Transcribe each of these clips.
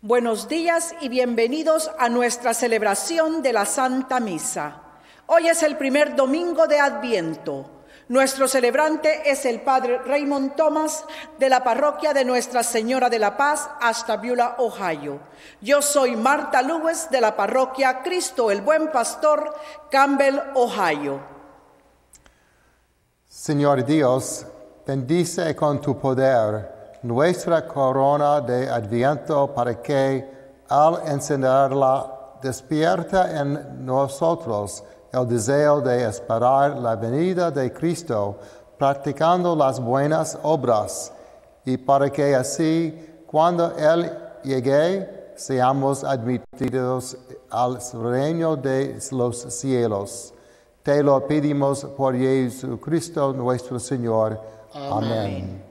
Buenos días y bienvenidos a nuestra celebración de la Santa Misa. Hoy es el primer domingo de Adviento. Nuestro celebrante es el Padre Raymond de la parroquia de Nuestra Señora de la Paz, Ashtabula, Ohio. Yo soy Marta de la parroquia Cristo el Buen Pastor, Campbell, Ohio. Señor Dios, bendice con tu poder nuestra corona de Adviento para que, al encenderla, despierta en nosotros el deseo de esperar la venida de Cristo, practicando las buenas obras, y para que así, cuando Él llegue, seamos admitidos al reino de los cielos. Te lo pedimos por Jesucristo nuestro Señor. Amén.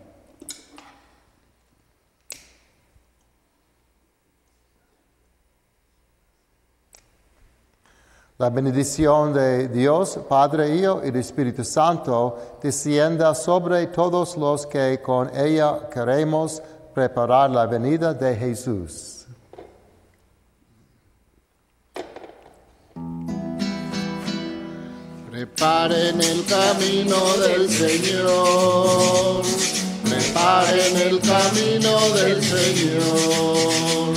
La bendición de Dios, Padre, Hijo y Espíritu Santo, descienda sobre todos los que con ella queremos preparar la venida de Jesús. Preparen el camino del Señor, preparen el camino del Señor.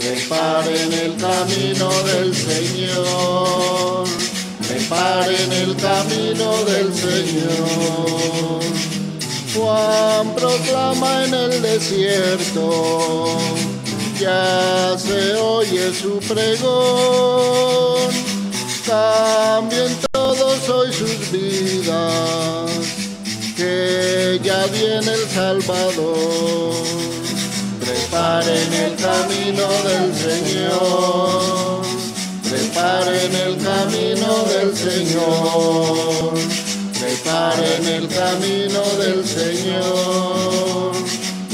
Preparen el camino del Señor, preparen el camino del Señor. Juan proclama en el desierto, ya se oye su pregón. Cambien todos hoy sus vidas, que ya viene el Salvador. Preparen el camino del Señor, preparen el camino del Señor, preparen el camino del Señor,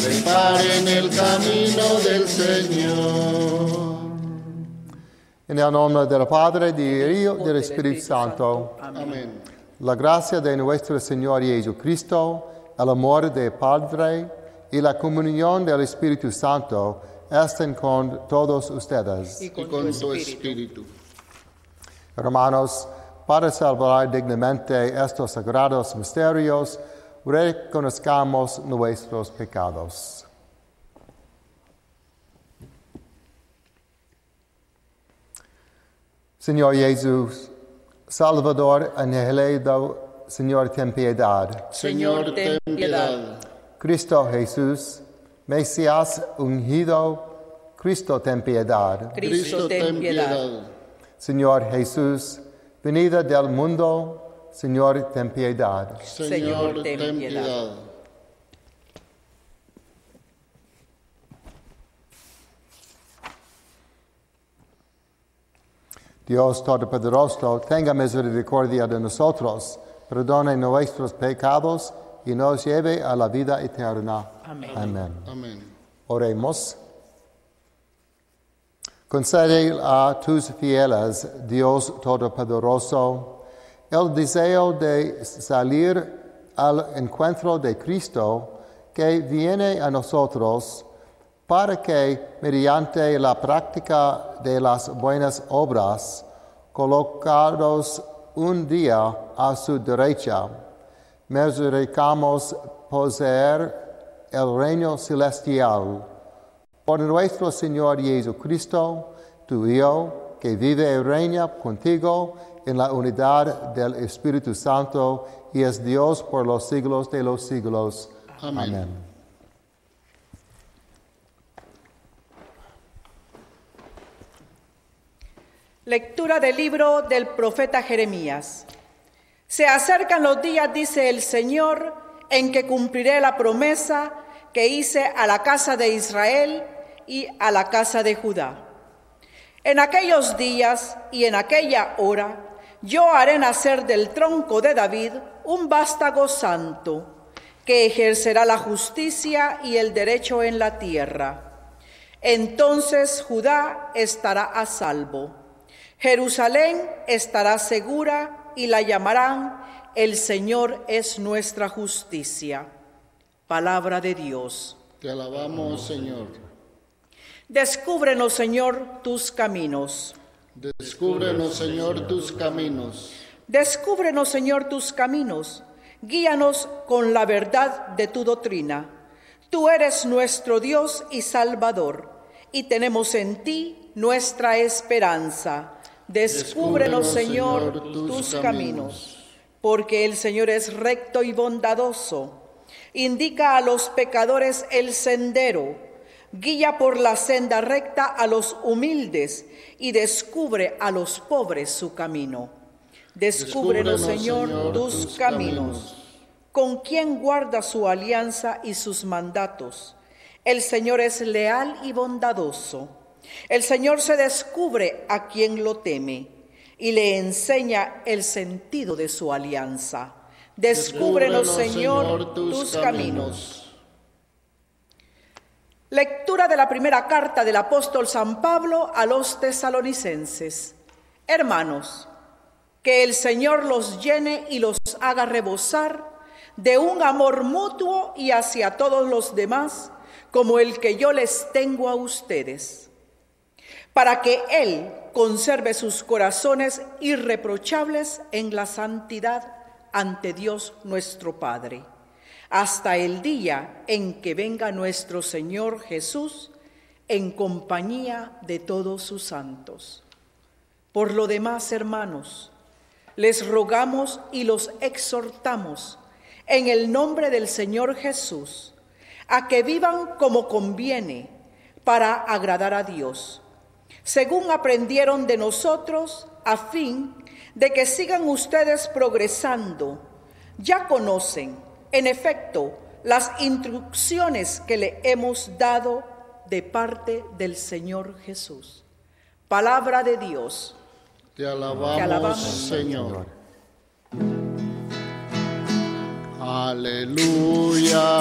preparen el camino del Señor. En el nombre del Padre, del Hijo y del Espíritu Santo. Amén. La gracia de nuestro Señor Jesucristo, el amor del Padre y la comunión del Espíritu Santo estén con todos ustedes. Y con tu espíritu. Hermanos, para celebrar dignamente estos sagrados misterios, reconozcamos nuestros pecados. Señor Jesús, Salvador angelado, Señor, ten piedad. Señor, ten piedad. Cristo Jesús, Mesías ungido, Cristo ten piedad. Cristo, ten piedad. Señor Jesús, venida del mundo, Señor, ten piedad. Señor, ten piedad. Dios Todopoderoso, tenga misericordia de nosotros, perdone nuestros pecados y nos lleve a la vida eterna. Amén. Amén. Amén. Oremos. Concede a tus fieles, Dios Todopoderoso, el deseo de salir al encuentro de Cristo que viene a nosotros, para que, mediante la práctica de las buenas obras, colocados un día a su derecha, merecamos poseer el reino celestial. Por nuestro Señor Jesucristo, tu Hijo, que vive y reina contigo en la unidad del Espíritu Santo y es Dios por los siglos de los siglos. Amén. Amén. Lectura del libro del profeta Jeremías. Se acercan los días, dice el Señor, en que cumpliré la promesa que hice a la casa de Israel y a la casa de Judá. En aquellos días y en aquella hora, yo haré nacer del tronco de David un vástago santo, que ejercerá la justicia y el derecho en la tierra. Entonces Judá estará a salvo. Jerusalén estará segura y la llamarán: el Señor es nuestra justicia. Palabra de Dios. Te alabamos, Señor. Descúbrenos, Señor, tus caminos. Descúbrenos, Señor, tus caminos. Descúbrenos, Señor, tus caminos. Guíanos con la verdad de tu doctrina. Tú eres nuestro Dios y Salvador, y tenemos en ti nuestra esperanza. Descúbrenos, Señor, tus caminos. Porque el Señor es recto y bondadoso. Indica a los pecadores el sendero. Guía por la senda recta a los humildes y descubre a los pobres su camino. Descúbrenos, Señor, tus caminos. ¿Con quién guarda su alianza y sus mandatos? El Señor es leal y bondadoso. El Señor se descubre a quien lo teme y le enseña el sentido de su alianza. Descúbrenos, Señor, tus caminos. Lectura de la primera carta del apóstol San Pablo a los tesalonicenses. Hermanos, que el Señor los llene y los haga rebosar de un amor mutuo y hacia todos los demás, como el que yo les tengo a ustedes, para que Él conserve sus corazones irreprochables en la santidad ante Dios nuestro Padre, hasta el día en que venga nuestro Señor Jesús en compañía de todos sus santos. Por lo demás, hermanos, les rogamos y los exhortamos en el nombre del Señor Jesús, a que vivan como conviene para agradar a Dios, según aprendieron de nosotros, a fin de que sigan ustedes progresando. Ya conocen, en efecto, las instrucciones que le hemos dado de parte del Señor Jesús. Palabra de Dios. Te alabamos, Señor. Aleluya,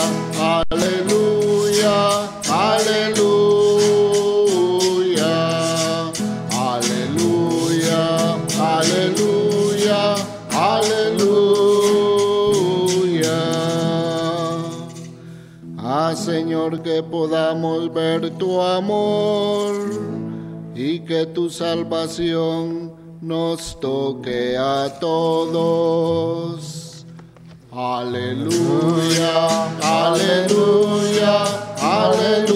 aleluya, aleluya, aleluya, aleluya, aleluya. Señor, que podamos ver tu amor y que tu salvación nos toque a todos. Aleluya, aleluya, aleluya,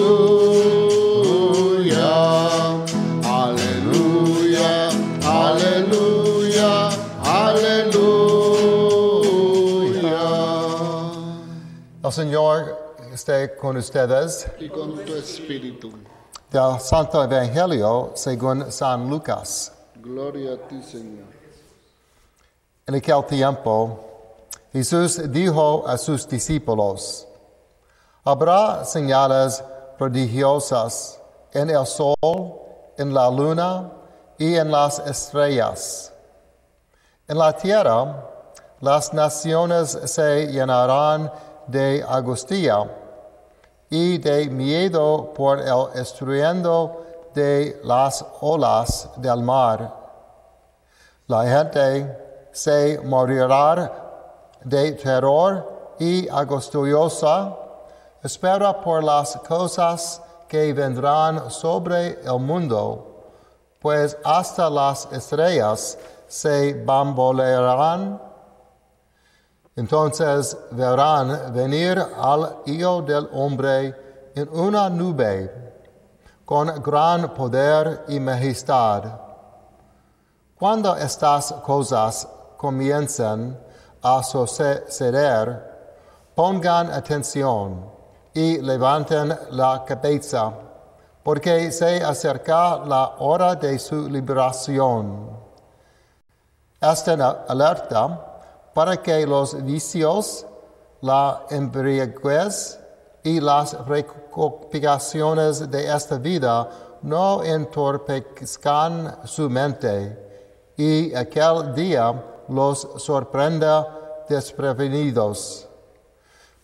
aleluya, aleluya, aleluya. El Señor esté con ustedes. Y con tu espíritu. Del Santo Evangelio según San Lucas. Gloria a ti, Señor. En aquel tiempo, Jesús dijo a sus discípulos: habrá señales prodigiosas en el sol, en la luna y en las estrellas. En la tierra, las naciones se llenarán de angustia y de miedo por el estruendo de las olas del mar. La gente se morirá de terror y angustiosa espera por las cosas que vendrán sobre el mundo, pues hasta las estrellas se bambolearán. Entonces verán venir al Hijo del Hombre en una nube, con gran poder y majestad. Cuando estas cosas comiencen a suceder, pongan atención y levanten la cabeza, porque se acerca la hora de su liberación. Estén alerta para que los vicios, la embriaguez y las preocupaciones de esta vida no entorpezcan su mente, y aquel día los sorprenda desprevenidos,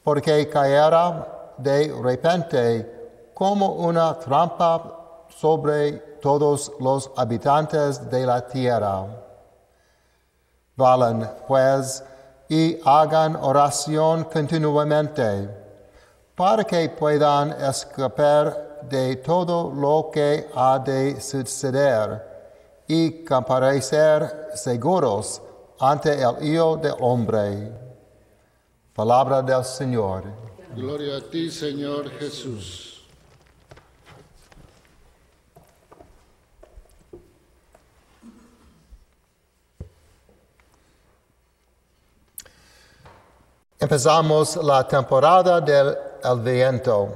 porque caerá de repente como una trampa sobre todos los habitantes de la tierra. Valen, pues, y hagan oración continuamente, para que puedan de todo lo que ha de suceder y comparecer seguros ante el Hijo del Hombre. Palabra del Señor. Gloria a ti, Señor Jesús. Empezamos la temporada del Adviento.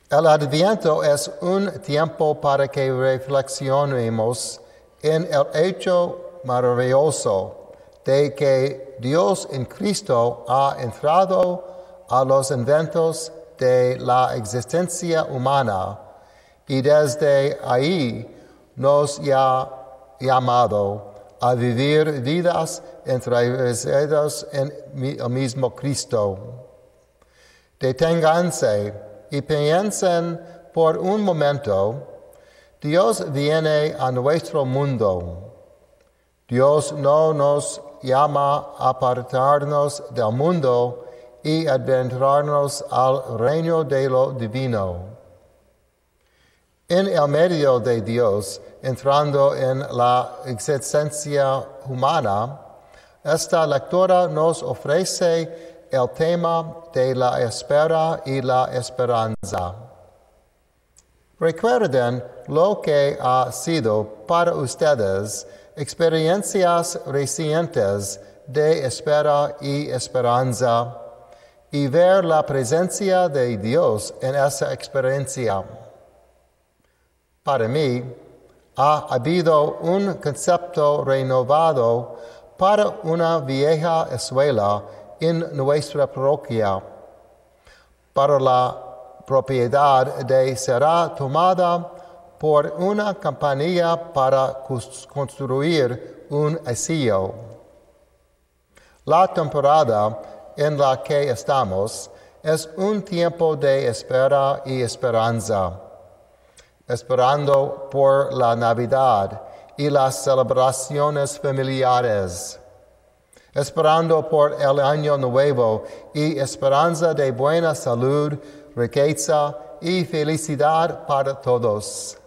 El Adviento es un tiempo para que reflexionemos en el hecho maravilloso de que Dios en Cristo ha entrado a los eventos de la existencia humana y desde ahí nos ha llamado a vivir vidas entregadas en el mismo Cristo. Deténganse y piensen por un momento, Dios viene a nuestro mundo. Dios no nos llama a apartarnos del mundo y adentrarnos al reino de lo divino. En el medio de Dios, entrando en la existencia humana, esta lectura nos ofrece el tema de la espera y la esperanza. Recuerden lo que ha sido para ustedes experiencias recientes de espera y esperanza y ver la presencia de Dios en esa experiencia. Para mí, ha habido un concepto renovado para una vieja escuela en nuestra parroquia. Para la propiedad será tomada por una compañía para construir un asilo. La temporada en la que estamos es un tiempo de espera y esperanza. Esperando por la Navidad y las celebraciones familiares, esperando por el Año Nuevo y esperanza de buena salud, riqueza y felicidad para todos.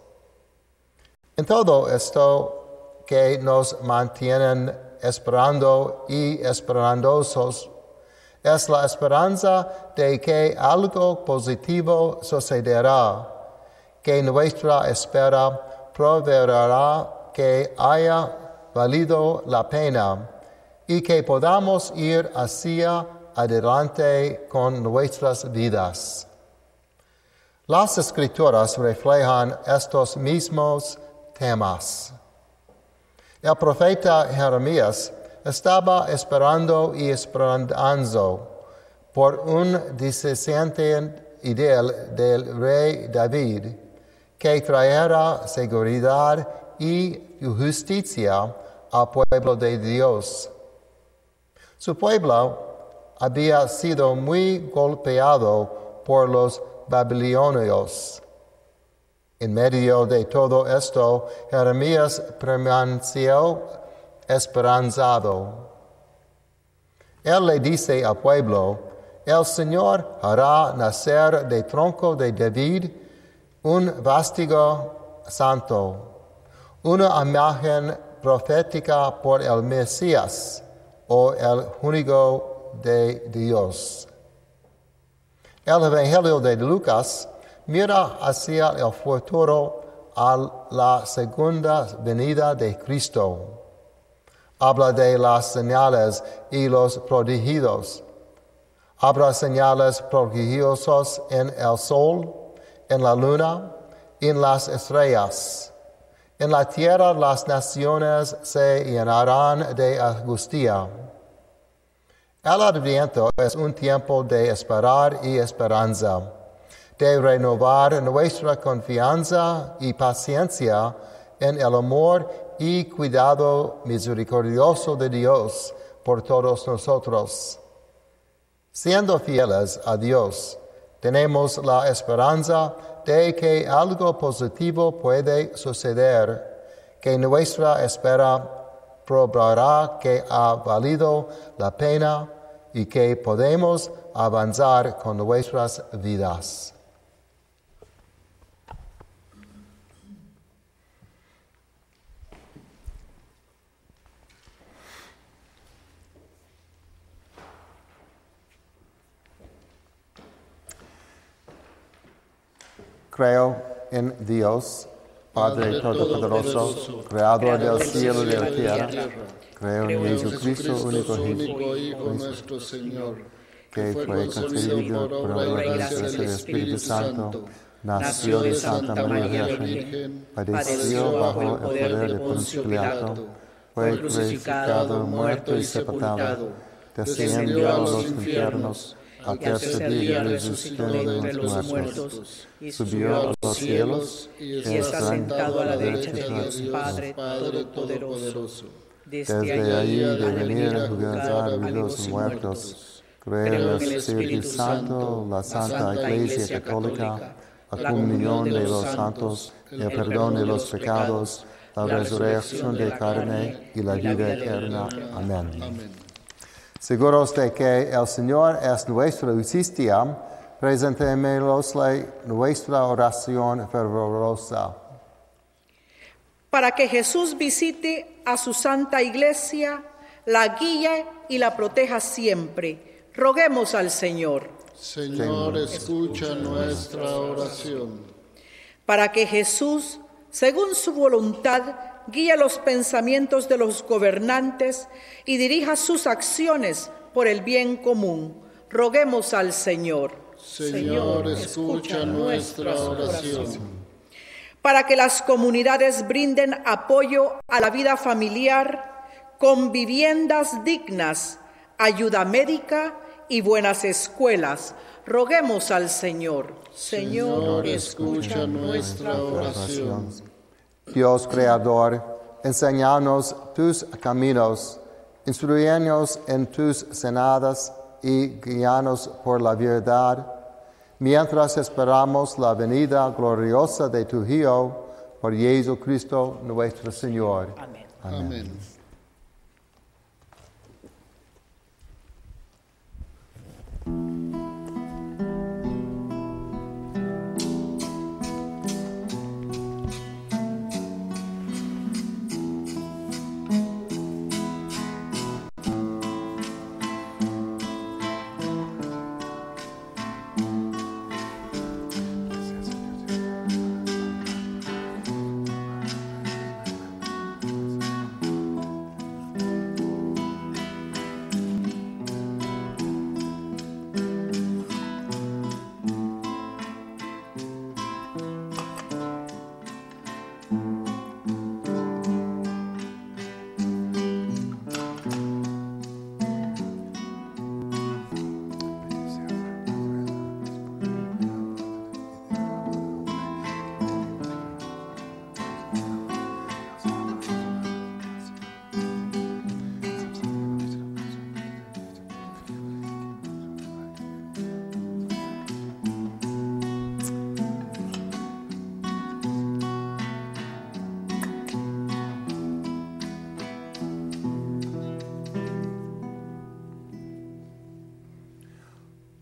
En todo esto que nos mantienen esperando y esperanzosos, es la esperanza de que algo positivo sucederá, que nuestra espera proveerá que haya valido la pena y que podamos ir hacia adelante con nuestras vidas. Las Escrituras reflejan estos mismos temas. El profeta Jeremías estaba esperando y esperanzando por un descendiente ideal del rey David, que traerá seguridad y justicia al pueblo de Dios. Su pueblo había sido muy golpeado por los babilonios. En medio de todo esto, Jeremías permaneció esperanzado. Él le dice al pueblo, el Señor hará nacer del tronco de David un vástago santo, una imagen profética por el Mesías o el único de Dios. El Evangelio de Lucas mira hacia el futuro a la segunda venida de Cristo. Habla de las señales y los prodigios. Habrá señales prodigiosos en el sol, en la luna, en las estrellas. En la tierra las naciones se llenarán de angustia. El Adviento es un tiempo de esperar y esperanza, de renovar nuestra confianza y paciencia en el amor y cuidado misericordioso de Dios por todos nosotros. Siendo fieles a Dios, tenemos la esperanza de que algo positivo puede suceder, que nuestra espera probará que ha valido la pena y que podemos avanzar con nuestras vidas. Creo en Dios, Padre Todopoderoso, Creador del cielo y de la tierra. Creo en Jesucristo, único Hijo nuestro Señor, que fue concebido por obra y gracia del Espíritu Santo, nació de Santa María Virgen, padeció bajo el poder de Poncio Pilato, fue crucificado, muerto y sepultado, descendió a los infiernos, al tercer día resucitó de los muertos, subió a los cielos y está sentado a la derecha de Dios Padre Todopoderoso. Desde allí de venir a juzgar a vivos y muertos. Creo en el Espíritu Santo, la Santa Iglesia Católica, la comunión de los santos, el perdón de los pecados, la resurrección de carne y la vida eterna. Amén. Seguros de que el Señor es nuestra justicia, presentémosle nuestra oración fervorosa. Para que Jesús visite a su santa iglesia, la guíe y la proteja siempre. Roguemos al Señor. Señor, escucha nuestra oración. Para que Jesús, según su voluntad, guíe los pensamientos de los gobernantes y dirija sus acciones por el bien común. Roguemos al Señor. Señor, escucha nuestra oración. Para que las comunidades brinden apoyo a la vida familiar con viviendas dignas, ayuda médica y buenas escuelas. Roguemos al Señor. Señor, escucha nuestra oración. Dios Creador, enséñanos tus caminos, instruyenos en tus senadas y guíanos por la verdad, mientras esperamos la venida gloriosa de tu Hijo, por Jesucristo nuestro Señor. Amén. Amén.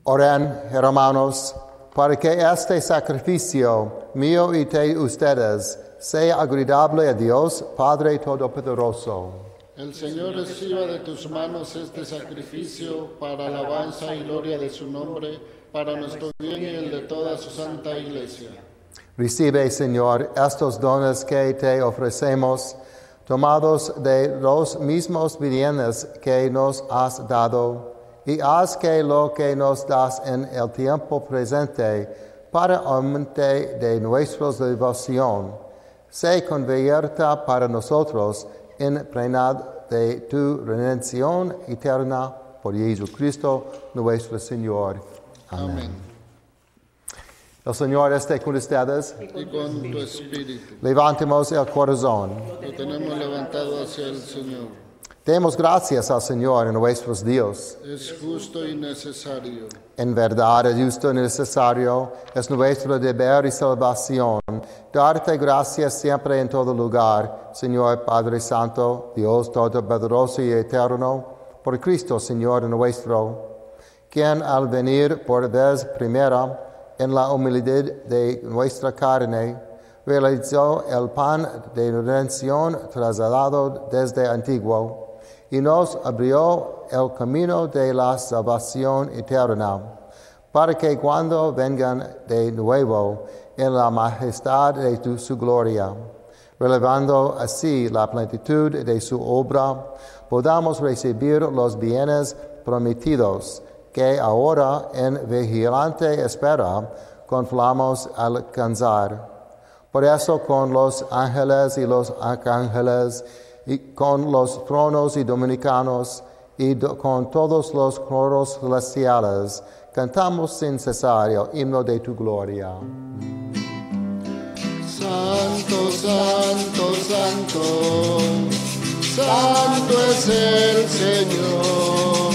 Oren, hermanos, para que este sacrificio mío y de ustedes sea agradable a Dios, Padre Todopoderoso. El Señor reciba de tus manos este sacrificio para alabanza y gloria de su nombre, para nuestro bien y el de toda su santa iglesia. Recibe, Señor, estos dones que te ofrecemos, tomados de los mismos bienes que nos has dado, y haz que lo que nos das en el tiempo presente, para aumento de nuestra devoción, se convierta para nosotros en plena de tu redención eterna, por Jesucristo nuestro Señor. Amén. El Señor esté con ustedes. Y con tu espíritu. Levantemos el corazón. Lo tenemos levantado hacia el Señor. Demos gracias al Señor, nuestro Dios. Es justo y necesario. En verdad es justo y necesario, es nuestro deber y salvación, darte gracias siempre en todo lugar, Señor Padre Santo, Dios Todopoderoso y Eterno, por Cristo, Señor nuestro, quien al venir por vez primera en la humildad de nuestra carne, realizó el pan de redención trasladado desde antiguo, y nos abrió el camino de la salvación eterna, para que cuando vengan de nuevo en la majestad de su gloria. Relevando así la plenitud de su obra, podamos recibir los bienes prometidos que ahora en vigilante espera confiamos alcanzar. Por eso con los ángeles y los arcángeles, y con los tronos y dominicanos, y con todos los coros celestiales, cantamos sin cesar el himno de tu gloria. Santo, santo, santo, santo es el Señor.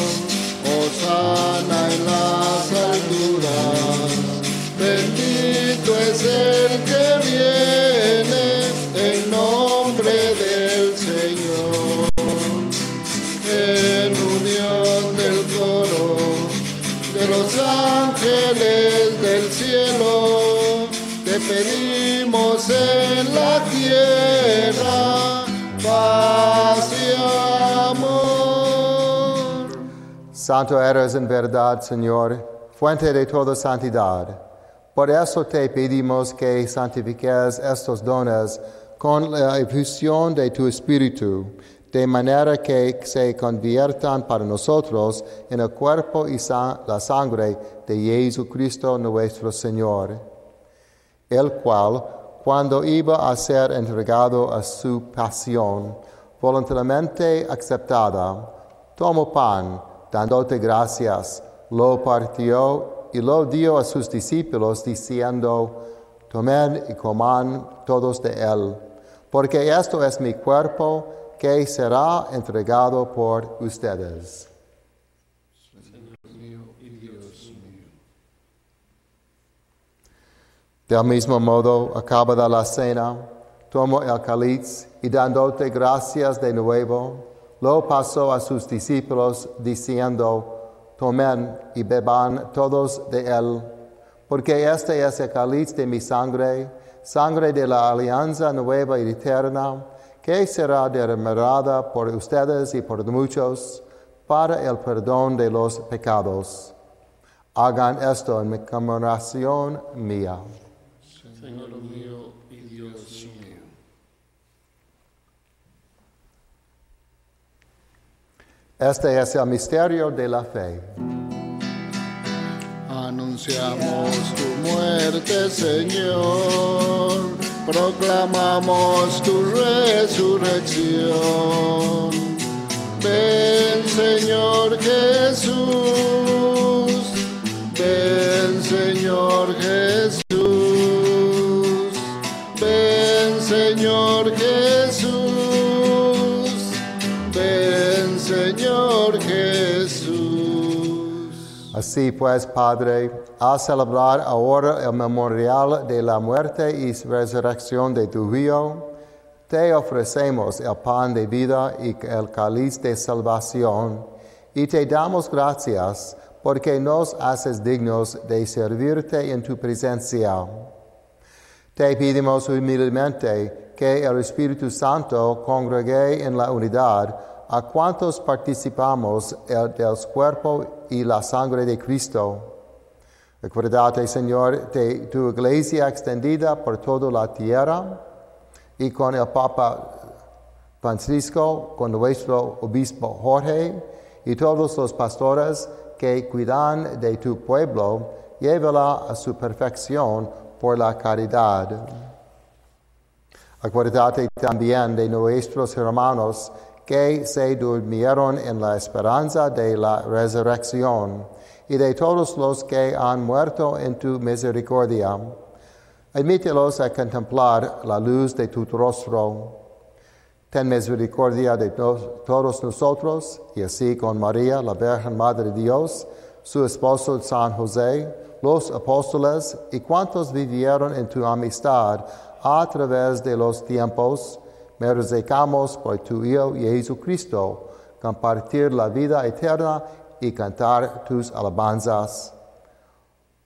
Hosana en las alturas, bendito es el que viene en nombre del Señor. En unión del coro de los ángeles del cielo, te pedimos en la tierra paz y amor. Santo eres en verdad, Señor, fuente de toda santidad. Por eso te pedimos que santifiques estos dones con la efusión de tu Espíritu, de manera que se conviertan para nosotros en el cuerpo y la sangre de Jesucristo nuestro Señor, el cual, cuando iba a ser entregado a su pasión, voluntariamente aceptada, tomó pan, dándote gracias, lo partió y lo dio a sus discípulos, diciendo: tomen y coman todos de él, porque esto es mi cuerpo que será entregado por ustedes. Señor mío y Dios mío. Del mismo modo, acabada la cena, tomó el cáliz y dándote gracias de nuevo, lo pasó a sus discípulos, diciendo: tomen y beban todos de él, porque este es el cáliz de mi sangre, sangre de la alianza nueva y eterna, que será derramada por ustedes y por muchos para el perdón de los pecados. Hagan esto en conmemoración mía. Señor mío y Dios mío. Este es el misterio de la fe. Anunciamos tu muerte, Señor, proclamamos tu resurrección. Ven, Señor Jesús, ven, Señor Jesús, ven, Señor Jesús, ven, Señor Jesús. Así pues, Padre, al celebrar ahora el memorial de la muerte y resurrección de tu Hijo, te ofrecemos el pan de vida y el cáliz de salvación, y te damos gracias porque nos haces dignos de servirte en tu presencia. Te pedimos humildemente que el Espíritu Santo congregue en la unidad a cuantos participamos del cuerpo y la sangre de Cristo. Acuérdate, Señor, de tu iglesia extendida por toda la tierra y con el Papa Francisco, con nuestro obispo Jorge y todos los pastores que cuidan de tu pueblo, llévala a su perfección por la caridad. Acuérdate también de nuestros hermanos que se durmieron en la esperanza de la resurrección, y de todos los que han muerto en tu misericordia. Admítelos a contemplar la luz de tu rostro. Ten misericordia de todos nosotros, y así con María, la Virgen Madre de Dios, su esposo San José, los apóstoles y cuantos vivieron en tu amistad a través de los tiempos, me resignamos por tu Hijo Jesucristo, compartir la vida eterna y cantar tus alabanzas.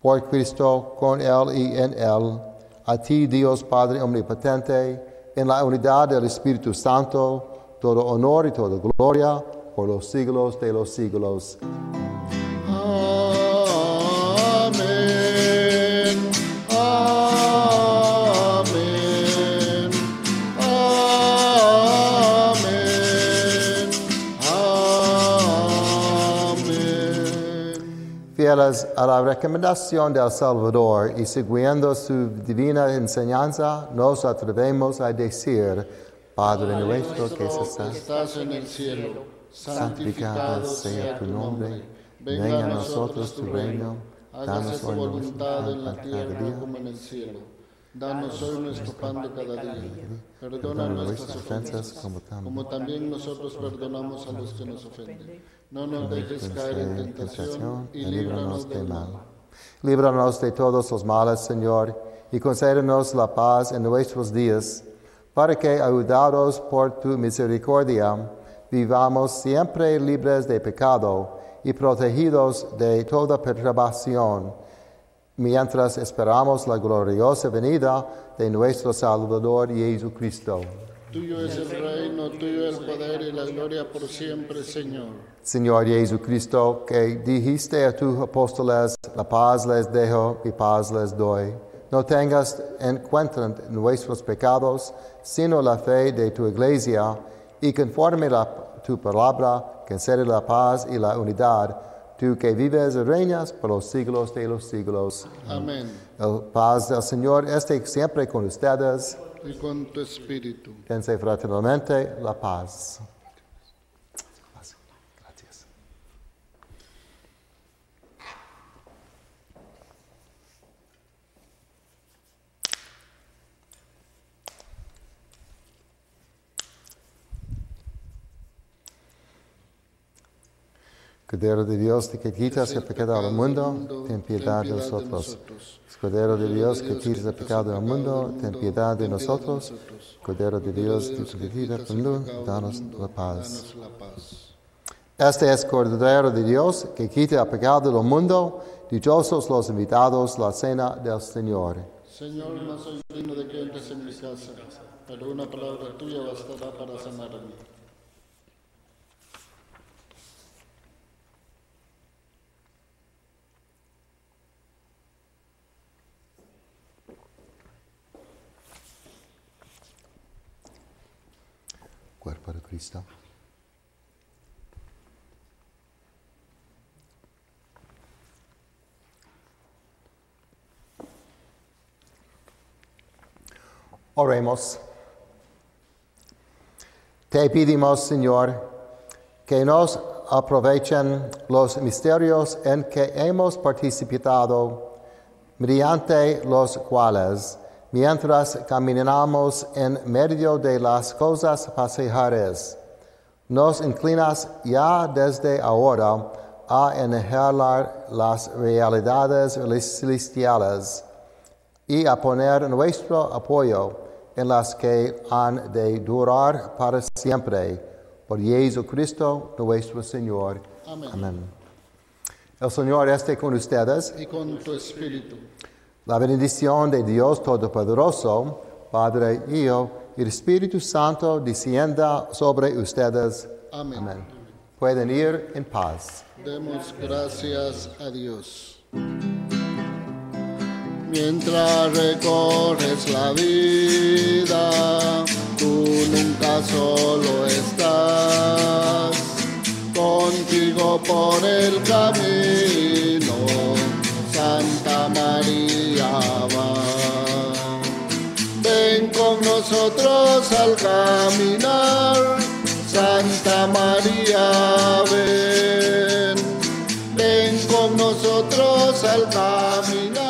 Por Cristo, con Él y en Él, a ti, Dios Padre Omnipotente, en la unidad del Espíritu Santo, todo honor y toda gloria por los siglos de los siglos. Amén. Amén. fieles a la recomendación del Salvador y siguiendo su divina enseñanza, nos atrevemos a decir, Padre nuestro que estás en el cielo, santificado sea tu nombre, venga a nosotros tu reino, hágase tu voluntad en la tierra como en el cielo. Danos hoy nuestro pan de cada día. Perdona nuestras ofensas, como también nosotros perdonamos a los que nos ofenden. No nos dejes caer en tentación y líbranos del mal. Líbranos de todos los males, Señor, y concédenos la paz en nuestros días, para que, ayudados por tu misericordia, vivamos siempre libres de pecado y protegidos de toda perturbación, mientras esperamos la gloriosa venida de nuestro Salvador Jesucristo. Tuyo es el reino, tuyo el poder y la gloria por siempre, Señor. Señor Jesucristo, que dijiste a tus apóstoles, la paz les dejo, mi paz les doy. No tengas en cuenta nuestros pecados, sino la fe de tu iglesia, y conforme a tu palabra, concede la paz y la unidad, tú que vives y reinas por los siglos de los siglos. Amén. La paz del Señor esté siempre con ustedes. Y con tu espíritu. Dense fraternalmente la paz. Gracias. Cordero de Dios, que quitas el pecado del mundo, ten piedad de nosotros. Cordero de Dios, que quitas el pecado del mundo, ten piedad de nosotros. Cordero de Dios, que quitas el mundo, danos la paz. Este es Cordero de Dios, que quita el pecado del mundo. Dichosos los invitados a la cena del Señor. Señor, no soy digno de que entres en mi casa, pero una palabra tuya bastará para sanarme. Cuerpo de Cristo. Oremos. Te pedimos, Señor, que nos aprovechen los misterios en que hemos participado, mediante los cuales, mientras caminamos en medio de las cosas pasajeras, nos inclinas ya desde ahora a inhalar las realidades celestiales y a poner nuestro apoyo en las que han de durar para siempre. Por Jesucristo nuestro Señor. Amén. Amén. El Señor esté con ustedes. Y con tu espíritu. La bendición de Dios Todopoderoso, Padre, Hijo y el Espíritu Santo descienda sobre ustedes. Amén. Amén. Pueden ir en paz. Demos gracias a Dios. Mientras recorres la vida, tú nunca solo estás. Contigo por el camino, Santa María va. Ven con nosotros al caminar, Santa María, ven. Ven con nosotros al caminar.